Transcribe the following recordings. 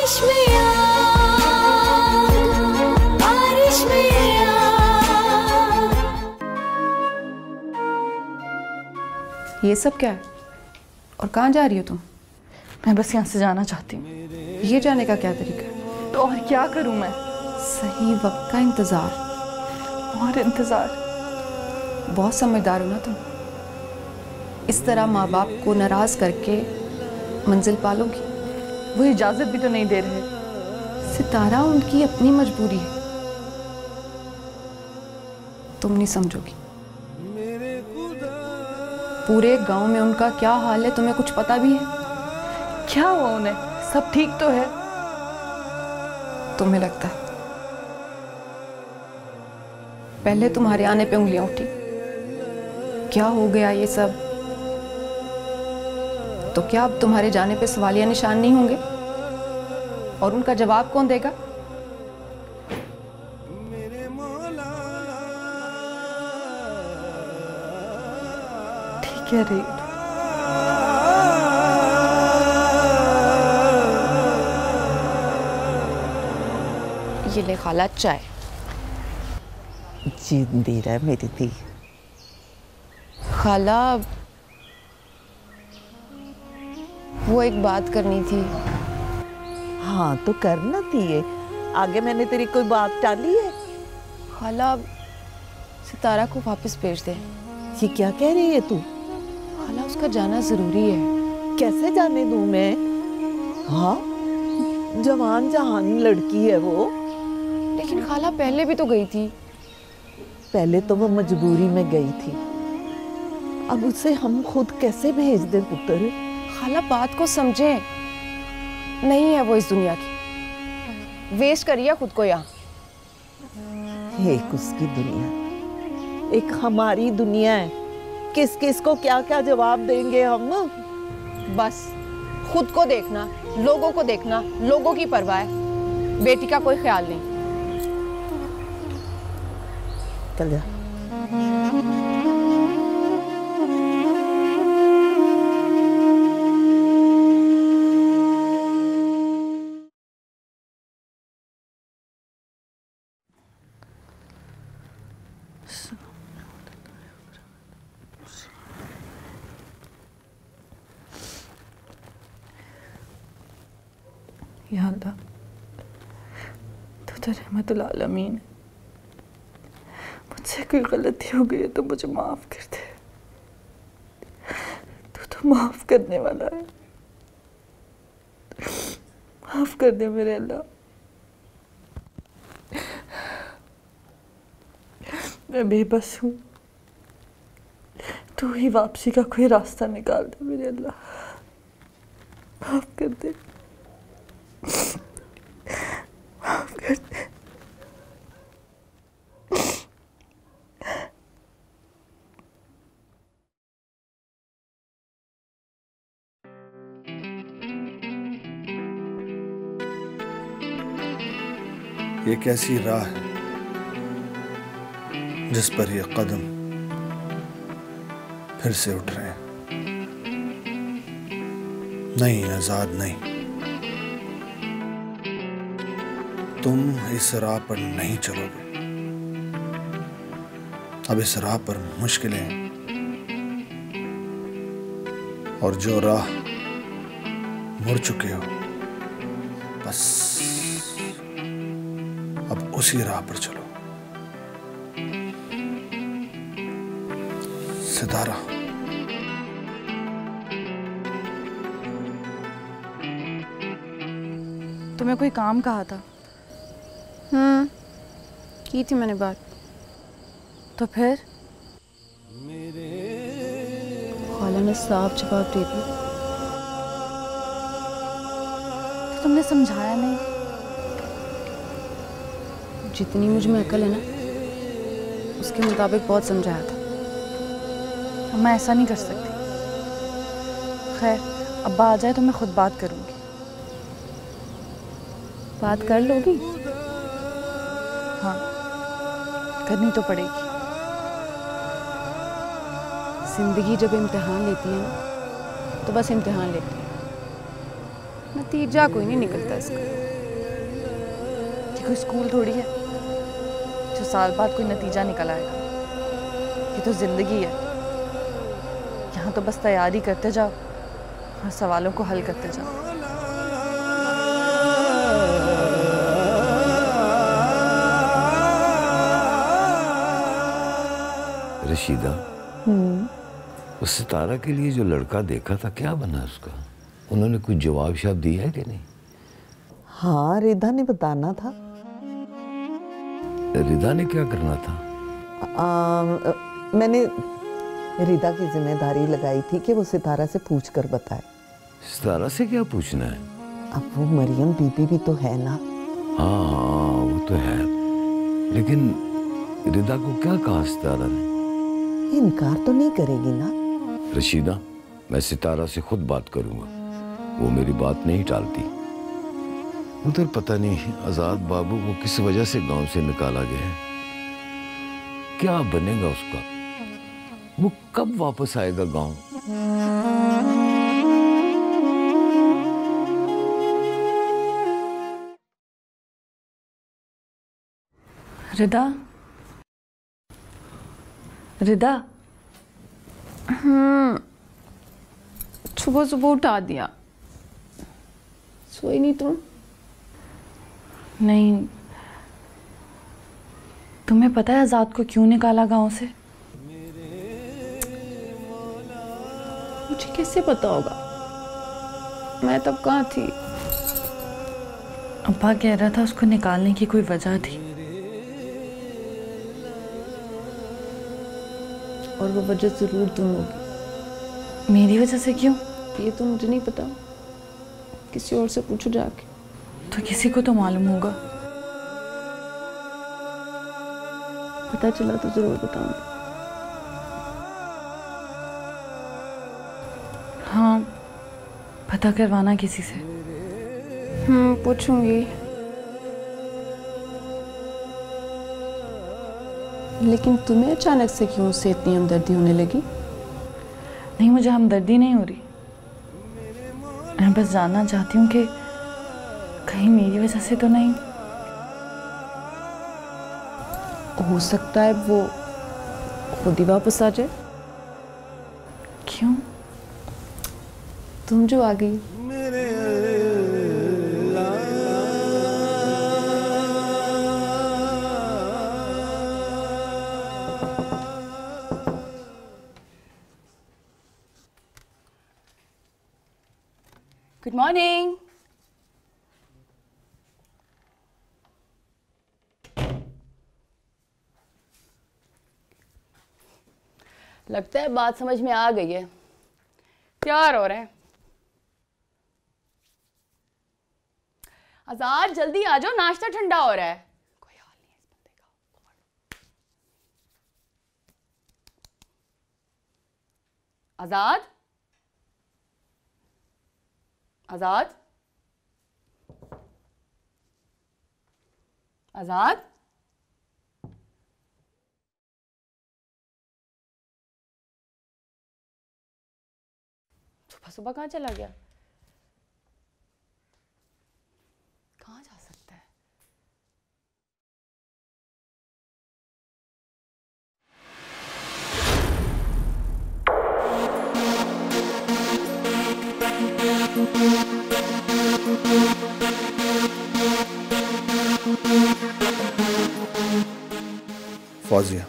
बारिश में याद, बारिश में याद। ये सब क्या है और कहाँ जा रही हो तुम? मैं बस यहाँ से जाना चाहती हूँ। ये जाने का क्या तरीका है? तो और क्या करूँ मैं? सही वक्त का इंतज़ार। और इंतज़ार? बहुत समझदार हो ना तुम। इस तरह माँ बाप को नाराज़ करके मंजिल पालोगी? वो इजाज़त भी तो नहीं दे रहे। सितारा, उनकी अपनी मजबूरी है, तुम नहीं समझोगी। पूरे गांव में उनका क्या हाल है तुम्हें कुछ पता भी है? क्या हुआ उन्हें? सब ठीक तो है? तुम्हें लगता है? पहले तुम्हारे आने पे उंगलियां उठी, क्या हो गया ये सब? तो क्या अब तुम्हारे जाने पे सवालिया निशान नहीं होंगे? और उनका जवाब कौन देगा? ठीक है रे। ये ले खाला चाय। जिंदी रह मेरी धी। खाला, वो एक बात करनी थी। हाँ तो करना थी। आगे मैंने तेरी कोई बात टाली है? खाला, सितारा को वापस भेज दे। ये क्या कह रही है तू? खाला, उसका जाना जरूरी है। कैसे जाने दूं मैं? हाँ, जवान जहान लड़की है वो। लेकिन खाला पहले भी तो गई थी। पहले तो वो मजबूरी में गई थी, अब उसे हम खुद कैसे भेज दें पुत्र? खाला बात को समझे, नहीं है वो इस दुनिया की, वेस्ट करिए खुद को यहाँ। एक उसकी दुनिया, एक हमारी दुनिया है। किस किस को क्या क्या जवाब देंगे हम? बस खुद को देखना, लोगों को देखना, लोगों की परवाह है, बेटी का कोई ख्याल नहीं। चल जा। या अल्लाह, तो रहमतुल आलमीन है। मुझसे कोई गलती हो गई है तो मुझे माफ कर दे। तू तो माफ करने वाला है। माफ कर दे मेरे अल्लाह। मैं बेबस हूँ, तू ही वापसी का कोई रास्ता निकाल दे मेरे अल्लाह। माफ कर दे, माफ कर दे। ये कैसी राह है जिस पर ये कदम फिर से उठ रहे हैं? नहीं आजाद नहीं, तुम इस राह पर नहीं चलोगे। अब इस राह पर मुश्किलें हैं, और जो राह मुड़ चुके हो, बस अब उसी राह पर चलो। सितारा, तुम्हें कोई काम कहा था? की थी मैंने बात। तो फिर? खाला ने साफ जवाब दे दिया। तो तुमने समझाया नहीं? जितनी मुझ में अकल है ना, उसके मुताबिक बहुत समझाया था। अब मैं ऐसा नहीं कर सकती। खैर, अब्बा आ जाए तो मैं खुद बात करूंगी। बात कर लोगी? हाँ, करनी तो पड़ेगी। जिंदगी जब इम्तिहान लेती है ना, तो बस इम्तिहान लेती है। नतीजा कोई नहीं निकलता इसका। ये कोई स्कूल थोड़ी है जो साल बाद कोई नतीजा निकल आएगा। ये तो जिंदगी है। यहाँ तो बस तैयारी करते जाओ और सवालों को हल करते जाओ। रशीदा, उस सितारा के लिए जो लड़का देखा था क्या बना उसका? उन्होंने कुछ जवाब शायद दिया है कि नहीं? हाँ, रिदा ने बताना था। रिदा ने क्या करना था? मैंने रिदा की जिम्मेदारी लगाई थी कि वो सितारा से पूछ कर बताए। सितारा से क्या पूछना है? अब वो मरियम बीबी भी तो है ना। हाँ वो तो है, लेकिन रिदा को क्या कहा सितारा ने? इनकार तो नहीं करेगी ना? रशीदा, मैं सितारा से खुद बात करूंगा, वो मेरी बात नहीं टालती। उधर पता नहीं आजाद बाबू को किस वजह से गांव से निकाला गया है। क्या बनेगा उसका? वो कब वापस आएगा गांव? रिदा, रिदा। सुबह सुबह उठा दिया। सोई नहीं तुम? नहीं, तुम्हें पता है आजाद को क्यों निकाला गांव से? मुझे कैसे पता होगा? मैं तब कहाँ थी? अब्बा कह रहा था उसको निकालने की कोई वजह थी। और वो वजह जरूर तुम होगी। मेरी वजह से क्यों? ये तो मुझे नहीं पता, किसी और से पूछो जाके। तो किसी को तो मालूम होगा। पता चला तो जरूर बताऊंगी। हाँ, पता करवाना किसी से। पूछूंगी। लेकिन तुम्हें अचानक से क्यों उससे इतनी हमदर्दी होने लगी? नहीं, मुझे हमदर्दी नहीं हो रही। मैं बस जानना चाहती हूँ कि कहीं मेरी वजह से तो नहीं। हो सकता है वो खुद ही वापस आ जाए। क्यों? तुम जो आ गई। Good morning. लगता है बात समझ में आ गई है। तैयार हो रहे हैं? आजाद जल्दी आ जाओ, नाश्ता ठंडा हो रहा है। कोई हाल नहीं है इस बंदे का। आजाद, आजाद, आजाद। सुबह सुबह कहाँ चला गया? कहाँ जा सकता है? फौजिया,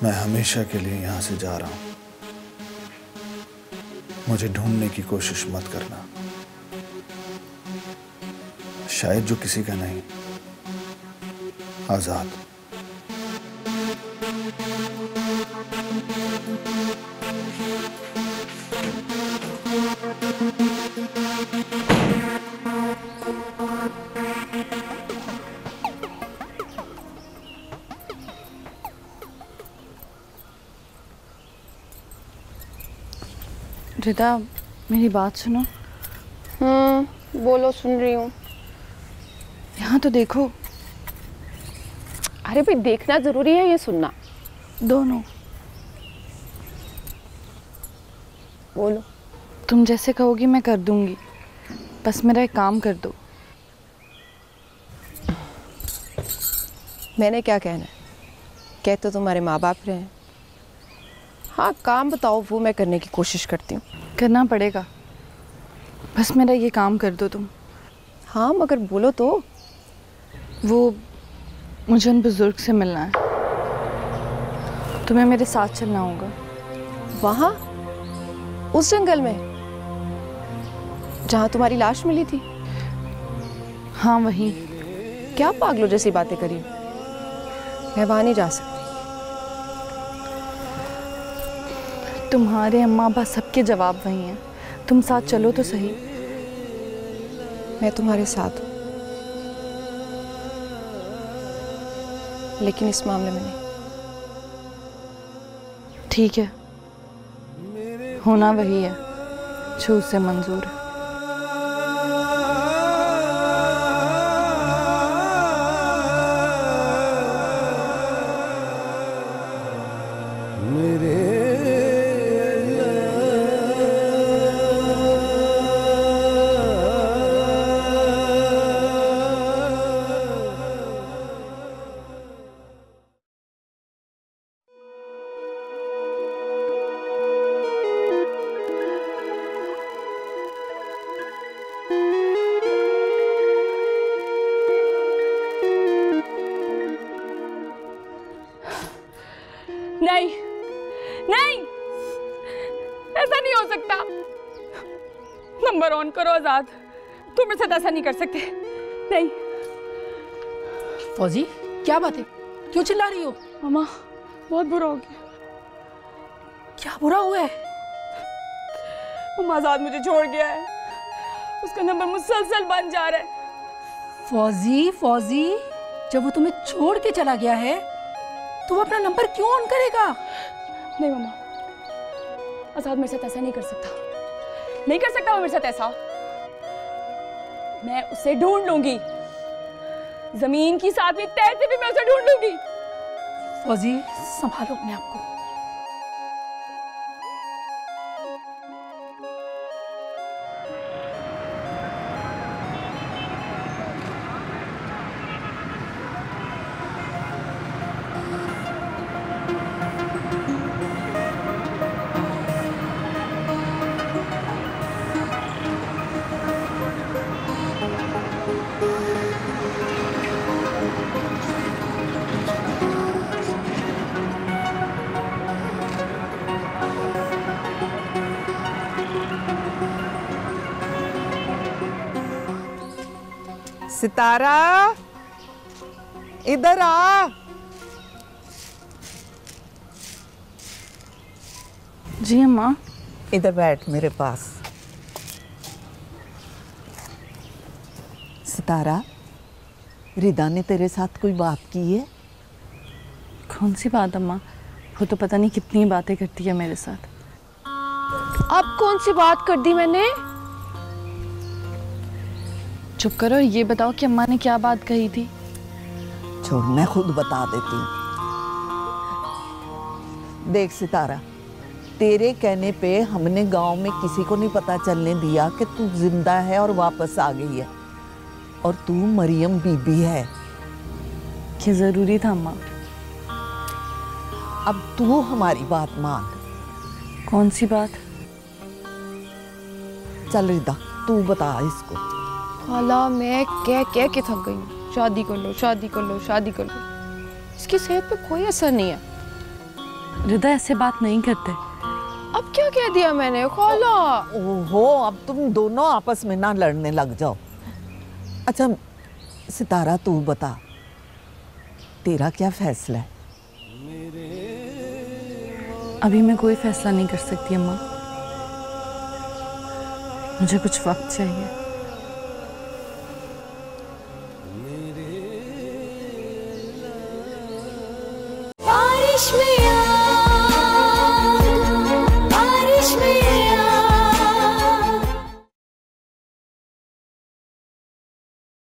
मैं हमेशा के लिए यहां से जा रहा हूं। मुझे ढूंढने की कोशिश मत करना। शायद जो किसी का नहीं, आजाद। रिदा, मेरी बात सुनो। बोलो, सुन रही हूँ। यहाँ तो देखो। अरे भाई, देखना जरूरी है ये सुनना? दोनों। बोलो। तुम जैसे कहोगी मैं कर दूंगी, बस मेरा एक काम कर दो। मैंने क्या कहना है, कह तो तुम्हारे माँ बाप रहे हैं। हाँ काम बताओ, वो मैं करने की कोशिश करती हूँ। करना पड़ेगा, बस मेरा ये काम कर दो तुम। हाँ मगर बोलो तो। वो मुझे उन बुजुर्ग से मिलना है, तुम्हें मेरे साथ चलना होगा। वहाँ उस जंगल में जहाँ तुम्हारी लाश मिली थी? हाँ वहीं। क्या पागलों जैसी बातें करी, मैं वहाँ नहीं जा सकती। तुम्हारे अम्मा अब्बा सबके जवाब वही हैं, तुम साथ चलो तो सही। मैं तुम्हारे साथ हूँ, लेकिन इस मामले में नहीं। ठीक है, होना वही है जो उससे मंजूर है। नहीं नहीं, ऐसा नहीं हो सकता। नंबर ऑन करो आजाद, तुम मेरे साथ ऐसा नहीं कर सकते। नहीं। फौजी क्या बात है, क्यों चिल्ला रही हो? मामा बहुत बुरा हो गया। क्या बुरा हुआ है? मामा आजाद मुझे छोड़ गया है, उसका नंबर मुसलसल बन जा रहा है। फौजी फौजी, जब वो तुम्हें छोड़ के चला गया है तो वो अपना नंबर क्यों ऑन करेगा? नहीं मामा, आजाद मेरे साथ ऐसा नहीं कर सकता, नहीं कर सकता वो मेरे साथ ऐसा। मैं उसे ढूंढ लूंगी, जमीन की सातवीं तह से भी मैं उसे ढूंढ लूंगी। फौजी संभालो अपने आप को। सितारा इधर आ। जी अम्मा। इधर बैठ मेरे पास। सितारा, रिदा ने तेरे साथ कोई बात की है? कौन सी बात अम्मा, वो तो पता नहीं कितनी बातें करती है मेरे साथ। अब कौन सी बात कर दी मैंने? चुप करो, ये बताओ कि अम्मा ने क्या बात कही थी। छोड़, मैं खुद बता देती हूँ। देख सितारा, तेरे कहने पे हमने गांव में किसी को नहीं पता चलने दिया कि तू जिंदा है और वापस आ गई है, और तू मरियम बीबी है। ये जरूरी था अम्मा। अब तू हमारी बात मान। कौन सी बात? चल रिदा, तू बता इसको। खाला मैं कह के थक गई हूँ, शादी कर लो शादी कर लो शादी कर लो। इसकी सेहत पे कोई असर नहीं है। रिदा ऐसे बात नहीं करते। अब क्या कह दिया मैंने खाला? ओहो, अब तुम दोनों आपस में ना लड़ने लग जाओ। अच्छा सितारा, तू बता, तेरा क्या फैसला है? अभी मैं कोई फैसला नहीं कर सकती अम्मा, मुझे कुछ वक्त चाहिए। बारिश में